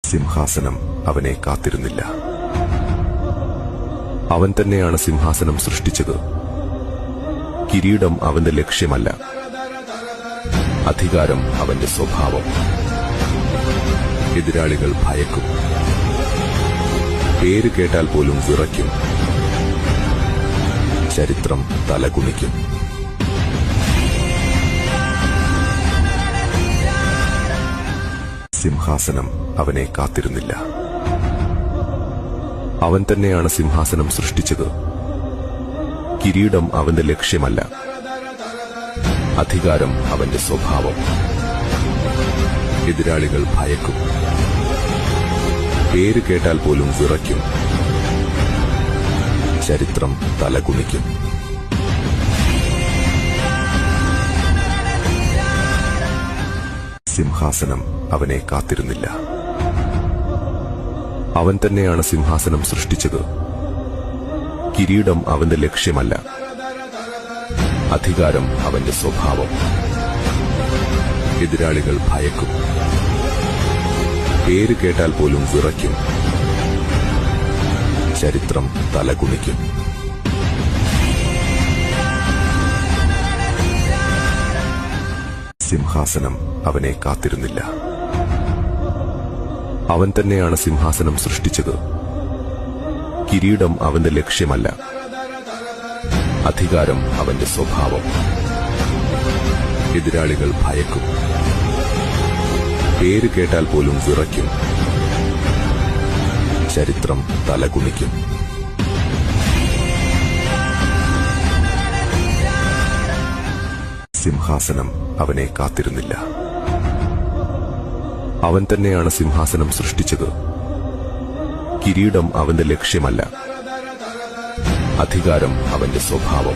സിംഹാസനം അവനെ കാത്തിരുന്നില്ല. അവൻ തന്നെയാണ് സിംഹാസനം സൃഷ്ടിച്ചത്. കിരീടം അവന്റെ ലക്ഷ്യമല്ല. അധികാരം അവന്റെ സ്വഭാവം. എതിരാളികൾ ഭയക്കും. പേര് കേട്ടാൽ പോലും വിറയ്ക്കും. ചരിത്രം തലകുനിക്കും. സിംഹാസനം അവനെ കാത്തിരുന്നില്ല. അവൻ തന്നെയാണ് സിംഹാസനം സൃഷ്ടിച്ചത്. കിരീടം അവന്റെ ലക്ഷ്യമല്ല. അധികാരം അവന്റെ സ്വഭാവം. എതിരാളികൾ ഭയക്കും. പേര് കേട്ടാൽ പോലും വിറയ്ക്കും. ചരിത്രം തലകുനിക്കും. സിംഹാസനം അവനെ കാത്തിരുന്നില്ല. അവൻ തന്നെയാണ് സിംഹാസനം സൃഷ്ടിച്ചത്. കിരീടം അവന്റെ ലക്ഷ്യമല്ല. അധികാരം അവന്റെ സ്വഭാവം. എതിരാളികൾ ഭയക്കും. പേര് കേട്ടാൽ പോലും വിറയ്ക്കും. ചരിത്രം തലകുനിക്കും. സിംഹാസനം അവനെ കാത്തിരുന്നില്ല. അവൻ തന്നെയാണ് സിംഹാസനം സൃഷ്ടിച്ചത്. കിരീടം അവന്റെ ലക്ഷ്യമല്ല. അധികാരം അവന്റെ സ്വഭാവം. എതിരാളികൾ ഭയക്കും. പേര് കേട്ടാൽ പോലും വിറയ്ക്കും. ചരിത്രം തലകുനിക്കും. സിംഹാസനം അവനെ കാത്തിരുന്നില്ല. അവൻ തന്നെയാണ് സിംഹാസനം സൃഷ്ടിച്ചത്. കിരീടം അവന്റെ ലക്ഷ്യമല്ല. അധികാരം അവന്റെ സ്വഭാവം.